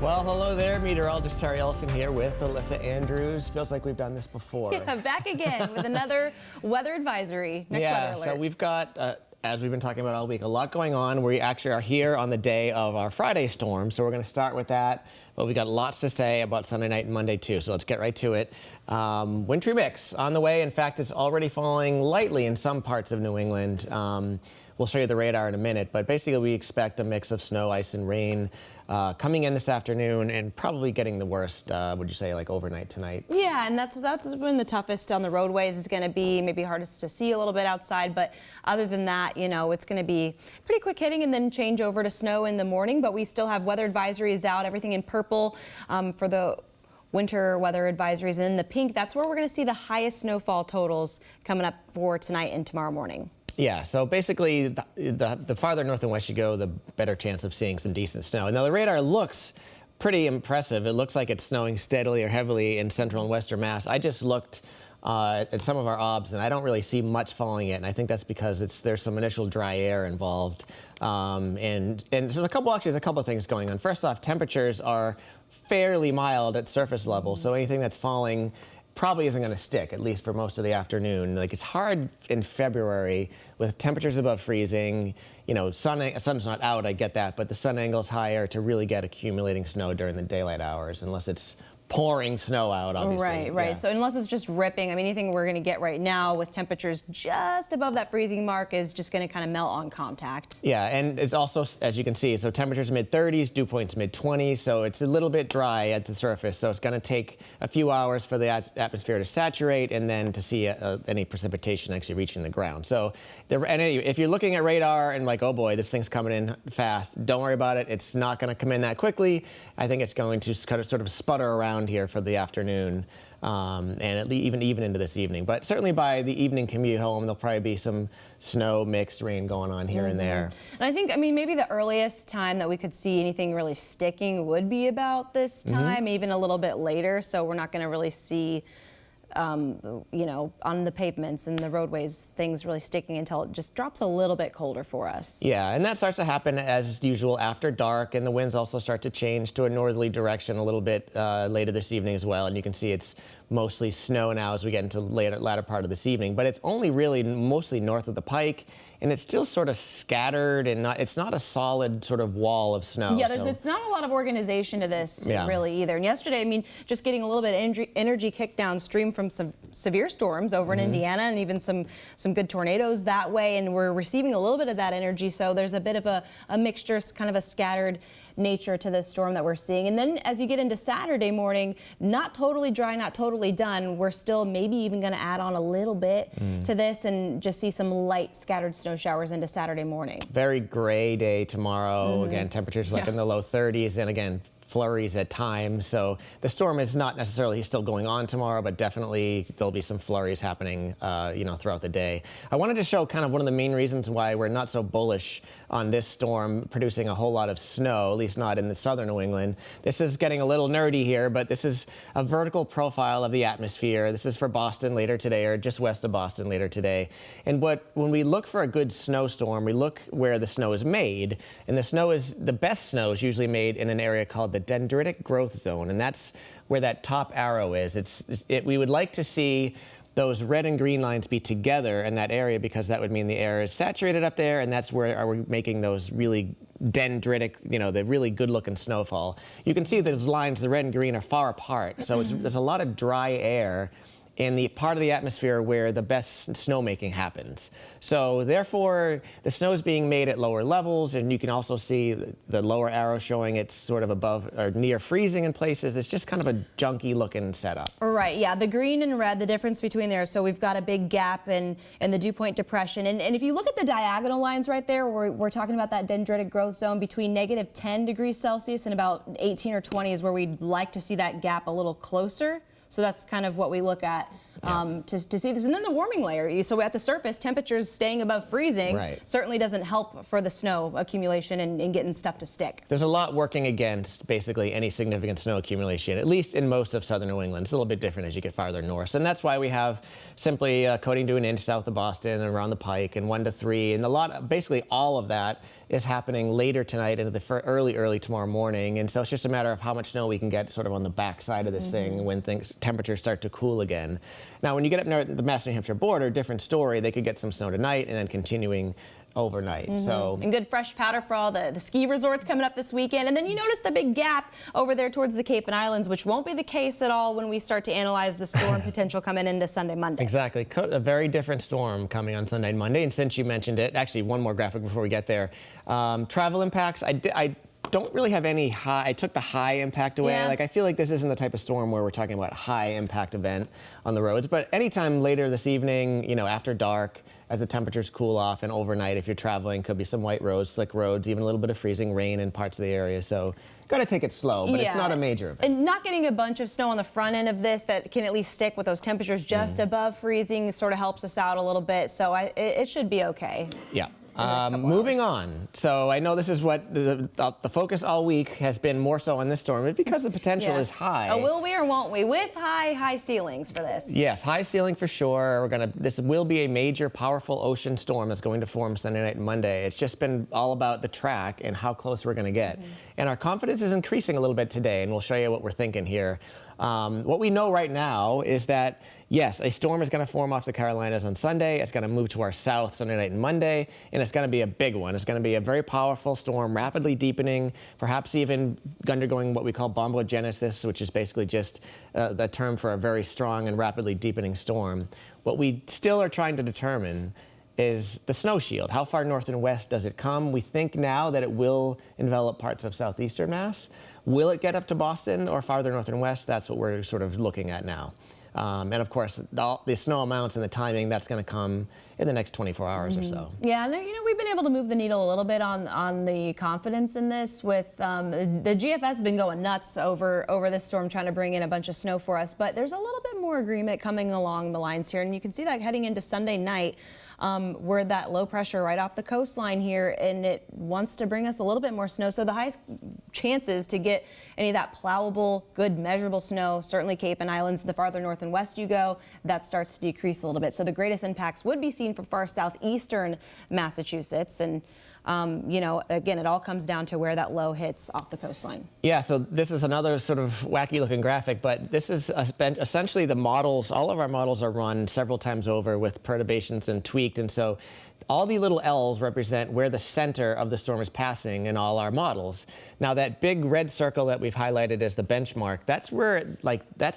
Well, hello there, meteorologist Eliasen here with Alyssa Andrews. Feels like we've done this before. Yeah, back again with another weather advisory. Next weather alert. So we've got, as we've been talking about all week, a lot going on. We actually are here on the day of our Friday storm, so we're going to start with that. But we got lots to say about Sunday night and Monday too, so let's get right to it. Wintry mix on the way. In fact, it's already falling lightly in some parts of New England. We'll show you the radar in a minute, but basically we expect a mix of snow, ice, and rain coming in this afternoon and probably getting the worst, would you say, like overnight tonight? Yeah, and that's been the toughest on the roadways. Is going to be maybe hardest to see a little bit outside, but other than that, you know, it's going to be pretty quick hitting and then change over to snow in the morning, but we still have weather advisories out, everything in purple for the winter weather advisories, and in the pink, that's where we're going to see the highest snowfall totals coming up for tonight and tomorrow morning. Yeah, so basically the farther north and west you go, the better chance of seeing some decent snow. Now the radar looks pretty impressive. It looks like it's snowing steadily or heavily in central and western Mass. I just looked at some of our obs and I don't really see much falling yet, and I think that's because there's some initial dry air involved. And there's a couple of things going on. First off, temperatures are fairly mild at surface level, so anything that's falling probably isn't going to stick, at least for most of the afternoon. Like, it's hard in February with temperatures above freezing. You know, sun's not out, I get that, but the sun angle's higher to really get accumulating snow during the daylight hours, unless it's pouring snow out, obviously. Right. Yeah. So unless it's just ripping, I mean, anything we're going to get right now with temperatures just above that freezing mark is just going to kind of melt on contact. Yeah, and it's also, as you can see, so temperatures mid-30s, dew points mid-20s, so it's a little bit dry at the surface, so it's going to take a few hours for the atmosphere to saturate and then to see any precipitation actually reaching the ground. So, if you're looking at radar and like, oh boy, this thing's coming in fast, don't worry about it. It's not going to come in that quickly. I think it's going to kind of sort of sputter around here for the afternoon and even into this evening. But certainly by the evening commute home, there'll probably be some snow, mixed rain going on here and there. And I think, I mean, maybe the earliest time that we could see anything really sticking would be about this time, even a little bit later. So we're not going to really see you know, on the pavements and the roadways, things really sticking until it just drops a little bit colder for us. Yeah, and that starts to happen as usual after dark, and the winds also start to change to a northerly direction a little bit later this evening as well. And you can see it's mostly snow now as we get into the latter part of this evening, but it's only really mostly north of the Pike, and it's still sort of scattered, and it's not a solid sort of wall of snow. Yeah, it's not a lot of organization to this really either. And yesterday, I mean, just getting a little bit of energy kicked downstream from some severe storms over in Indiana, and even some good tornadoes that way, and we're receiving a little bit of that energy, so there's a bit of a mixture, kind of a scattered nature to this storm that we're seeing. And then as you get into Saturday morning, not totally dry, not totally done, we're still maybe even going to add on a little bit to this and just see some light scattered snow showers into Saturday morning. Very gray day tomorrow. Again, temperatures like in the low 30s, and again, flurries at times. So the storm is not necessarily still going on tomorrow, but definitely there'll be some flurries happening, you know, throughout the day. I wanted to show kind of one of the main reasons why we're not so bullish on this storm producing a whole lot of snow, at least not in the southern New England. This is getting a little nerdy here, but this is a vertical profile of the atmosphere. This is for Boston later today, or just west of Boston later today. And when we look for a good snowstorm, we look where the snow is made, and the best snow is usually made in an area called the dendritic growth zone, and that's where that top arrow is. We would like to see those red and green lines be together in that area, because that would mean the air is saturated up there, and that's where we're making those really dendritic, you know, the really good-looking snowfall. You can see those lines, the red and green, are far apart, so there's a lot of dry air in the part of the atmosphere where the best snowmaking happens. So therefore, the snow is being made at lower levels, and you can also see the lower arrow showing it's sort of above or near freezing in places. It's just kind of a junky looking setup. Right, yeah, the green and red, the difference between there, so we've got a big gap in the dew point depression. And if you look at the diagonal lines right there, we're talking about that dendritic growth zone between -10 degrees Celsius and about 18 or 20 is where we'd like to see that gap a little closer. So that's kind of what we look at to see this. And then the warming layer. So at the surface, temperatures staying above freezing certainly doesn't help for the snow accumulation and getting stuff to stick. There's a lot working against basically any significant snow accumulation, at least in most of southern New England. It's a little bit different as you get farther north. And that's why we have simply coating to an inch south of Boston and around the Pike and 1 to 3. And basically all of that is happening later tonight into the early tomorrow morning. And so it's just a matter of how much snow we can get sort of on the back side of this thing when temperatures start to cool again. Now, when you get up near the Mass New Hampshire border, different story. They could get some snow tonight and then continuing overnight. And good fresh powder for all the ski resorts coming up this weekend. And then you notice the big gap over there towards the Cape and Islands, which won't be the case at all when we start to analyze the storm potential coming into Sunday, Monday. Exactly. A very different storm coming on Sunday and Monday. And since you mentioned it, actually one more graphic before we get there. Travel impacts, I don't really have any high. I took the high impact away. Yeah. Like, I feel like this isn't the type of storm where we're talking about a high impact event on the roads. But anytime later this evening, you know, after dark, as the temperatures cool off, and overnight if you're traveling, could be some white roads, slick roads, even a little bit of freezing rain in parts of the area. So got to take it slow, but it's not a major event. And not getting a bunch of snow on the front end of this that can at least stick with those temperatures just above freezing sort of helps us out a little bit. So it should be okay. Yeah. Moving on. So I know this is what the focus all week has been more so on this storm, but because the potential is high. Will we or won't we? With high ceilings for this. Yes, high ceiling for sure. This will be a major, powerful ocean storm that's going to form Sunday night and Monday. It's just been all about the track and how close we're going to get. And our confidence is increasing a little bit today, and we'll show you what we're thinking here. What we know right now is that, yes, a storm is going to form off the Carolinas on Sunday. It's going to move to our south Sunday night and Monday, and it's going to be a big one. It's going to be a very powerful storm, rapidly deepening, perhaps even undergoing what we call bombogenesis, which is basically just the term for a very strong and rapidly deepening storm. What we still are trying to determine is the snow shield. How far north and west does it come? We think now that it will envelop parts of southeastern Mass. Will it get up to Boston or farther north and west? That's what we're sort of looking at now. And of course, the snow amounts and the timing, that's going to come in the next 24 hours or so. Yeah, and you know, we've been able to move the needle a little bit on the confidence in this with the GFS has been going nuts over this storm, trying to bring in a bunch of snow for us. But there's a little bit more agreement coming along the lines here, and you can see that heading into Sunday night. We're that low pressure right off the coastline here, and it wants to bring us a little bit more snow. So the highest chances to get any of that plowable, good measurable snow, certainly Cape and Islands, the farther north and west you go, that starts to decrease a little bit. So the greatest impacts would be seen for far southeastern Massachusetts. And you know, again, it all comes down to where that low hits off the coastline. Yeah, so this is another sort of wacky looking graphic, but this is essentially the models. All of our models are run several times over with perturbations and tweaked, and so all the little L's represent where the center of the storm is passing in all our models. Now that big red circle that we've highlighted as the benchmark, that's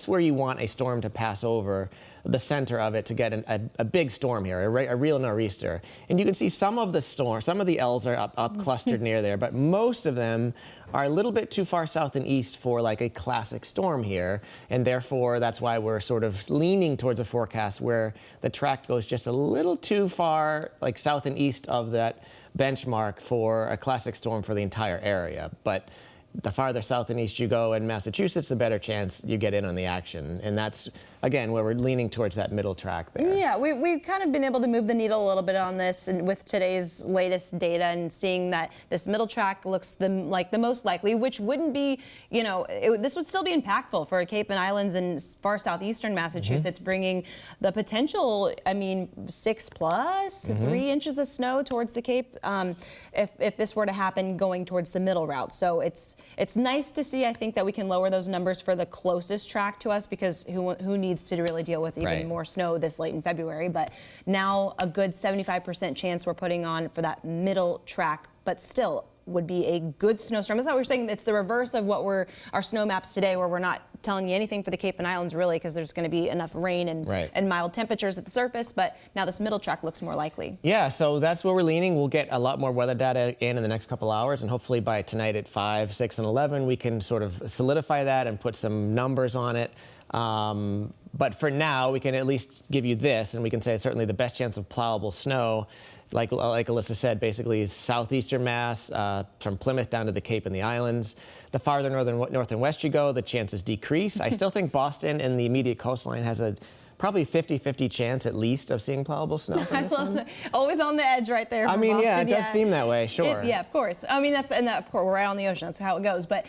where you want a storm to pass over the center of it to get a big storm here, a real nor'easter. And you can see some of the L's are up clustered near there, but most of them are a little bit too far south and east for like a classic storm here. And therefore, that's why we're sort of leaning towards a forecast where the track goes just a little too far, like south and east of that benchmark for a classic storm for the entire area. But the farther south and east you go in Massachusetts, the better chance you get in on the action. And that's, again, where we're leaning towards that middle track there. Yeah, we've kind of been able to move the needle a little bit on this, and with today's latest data and seeing that this middle track looks like the most likely, which wouldn't be, you know, this would still be impactful for Cape and Islands and far southeastern Massachusetts, bringing the potential, I mean, 6+, 3 inches of snow towards the Cape if this were to happen going towards the middle route. So it's nice to see, I think, that we can lower those numbers for the closest track to us, because who needs to really deal with even more snow this late in February? But now a good 75% chance we're putting on for that middle track, but still would be a good snowstorm. That's how we're saying it's the reverse of what our snow maps today, where we're not telling you anything for the Cape and Islands really, because there's going to be enough rain and mild temperatures at the surface. But now this middle track looks more likely. Yeah, so that's where we're leaning. We'll get a lot more weather data in the next couple hours, and hopefully by tonight at 5, 6, and 11, we can sort of solidify that and put some numbers on it. But for now, we can at least give you this, and we can say certainly the best chance of plowable snow, like Alyssa said, basically is southeastern Mass, from Plymouth down to the Cape and the Islands. The farther north and west you go, the chances decrease. I still think Boston and the immediate coastline has a probably 50-50 chance at least of seeing plowable snow from this one. That. Always on the edge right there. I mean, Boston. yeah, it does seem that way, sure. Yeah, of course. I mean, of course, we're right on the ocean. That's how it goes. But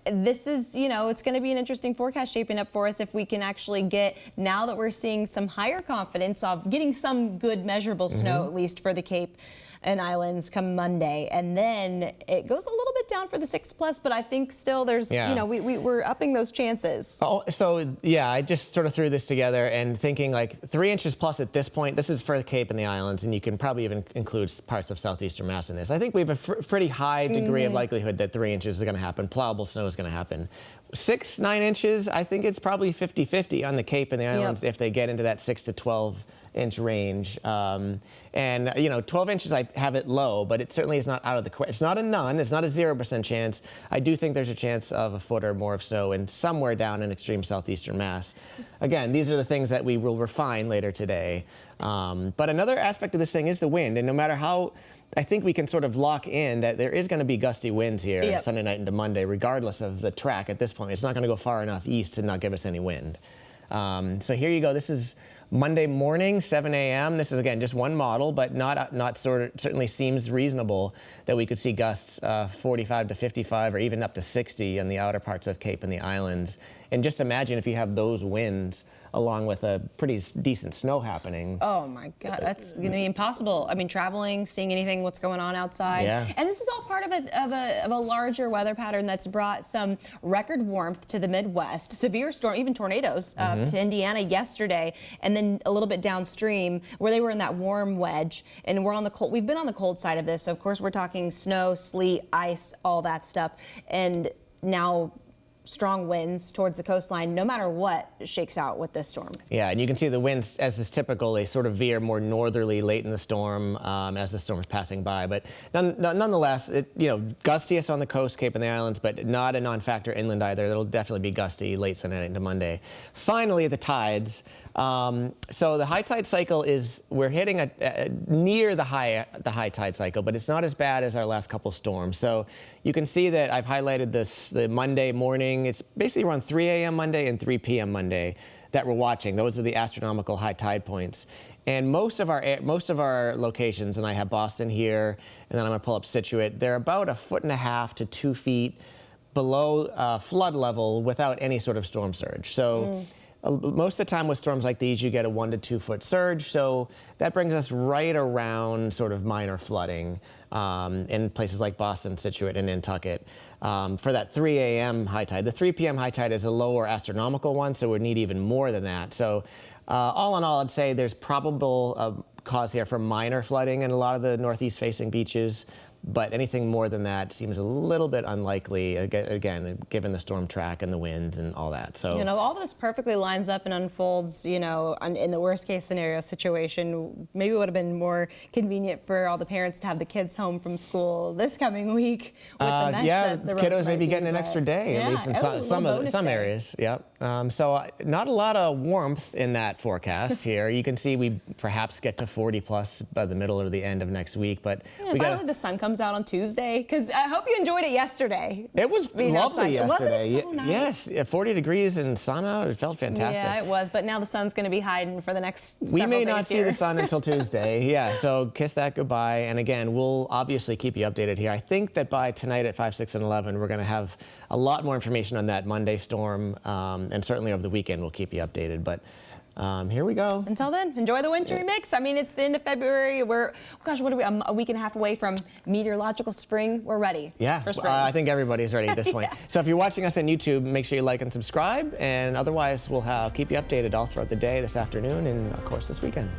this is, it's going to be an interesting forecast shaping up for us if we can actually get, now that we're seeing some higher confidence of getting some good measurable snow, at least for the Cape and Islands come Monday, and then it goes a little bit down for the 6+, but I think still there's, we're upping those chances. Oh, so yeah, I just sort of threw this together and thinking like 3 inches plus at this point. This is for the Cape and the Islands, and you can probably even include parts of southeastern Mass in this. I think we have a pretty high degree of likelihood that 3 inches is going to happen. Plowable snow is going to happen. 6-9 inches, I think it's probably 50-50 on the Cape and the Islands if they get into that 6 to 12 inch range. And 12 inches, I have it low, but it certainly is not out of the question. It's not a none. It's not a 0% chance. I do think there's a chance of a foot or more of snow in somewhere down in extreme southeastern Mass. Again, these are the things that we will refine later today. But another aspect of this thing is the wind. And no matter how, I think we can sort of lock in that there is going to be gusty winds here Sunday night into Monday, regardless of the track at this point. It's not going to go far enough east to not give us any wind. So here you go. This is Monday morning, 7 a.m. This is, again, just one model, but certainly seems reasonable that we could see gusts 45 to 55 or even up to 60 in the outer parts of Cape and the Islands. And just imagine if you have those winds along with a pretty decent snow happening. Oh my God, that's going to be impossible. I mean, traveling, seeing anything, what's going on outside. Yeah. And this is all part of a larger weather pattern that's brought some record warmth to the Midwest, severe storm, even tornadoes to Indiana yesterday, and then a little bit downstream where they were in that warm wedge. And we're on the cold. We've been on the cold side of this, so of course we're talking snow, sleet, ice, all that stuff, and now strong winds towards the coastline, no matter what shakes out with this storm. Yeah, and you can see the winds, as is typical, they sort of veer more northerly late in the storm as the storm is passing by. But nonetheless, gustiest on the coast, Cape and the Islands, but not a non-factor inland either. It'll definitely be gusty late Sunday night into Monday. Finally, the tides. So the high tide cycle is, we're hitting near the high tide cycle, but it's not as bad as our last couple storms. So you can see that I've highlighted the Monday morning. It's basically around 3 a.m. Monday and 3 p.m. Monday that we're watching. Those are the astronomical high tide points. And most of our locations, and I have Boston here, and then I'm going to pull up Situate, they're about 1.5 to 2 feet below flood level without any sort of storm surge. So most of the time with storms like these, you get a 1 to 2 foot surge. So that brings us right around sort of minor flooding in places like Boston, Situate, and Nantucket. For that 3 a.m. high tide. The 3 p.m. high tide is a lower astronomical one, so we need even more than that. So all in all, I'd say there's probable cause here for minor flooding in a lot of the northeast-facing beaches. But anything more than that seems a little bit unlikely, again, given the storm track and the winds and all that. So all this perfectly lines up and unfolds, in the worst case scenario situation. Maybe it would have been more convenient for all the parents to have the kids home from school this coming week with the mesh that the kiddos may be getting an extra day, at least in some areas. Yep. So not a lot of warmth in that forecast here. You can see we perhaps get to 40 plus by the middle or the end of next week, but finally the sun comes out on Tuesday, because I hope you enjoyed it yesterday. It was lovely yesterday. Wasn't it so nice? Yes, 40 degrees and sun out. It felt fantastic. Yeah, it was, but now the sun's going to be hiding for the next several days. We may not see the sun until Tuesday. Yeah, so kiss that goodbye. And again, we'll obviously keep you updated here. I think that by tonight at 5, 6, and 11, we're going to have a lot more information on that Monday storm, and certainly over the weekend we'll keep you updated. But here we go. Until then, enjoy the wintry mix. I mean, it's the end of February. We're, what are we, a week and a half away from meteorological spring. We're ready for spring. I think everybody's ready at this point. So if you're watching us on YouTube, make sure you like and subscribe. And otherwise, we'll keep you updated all throughout the day, this afternoon, and of course this weekend.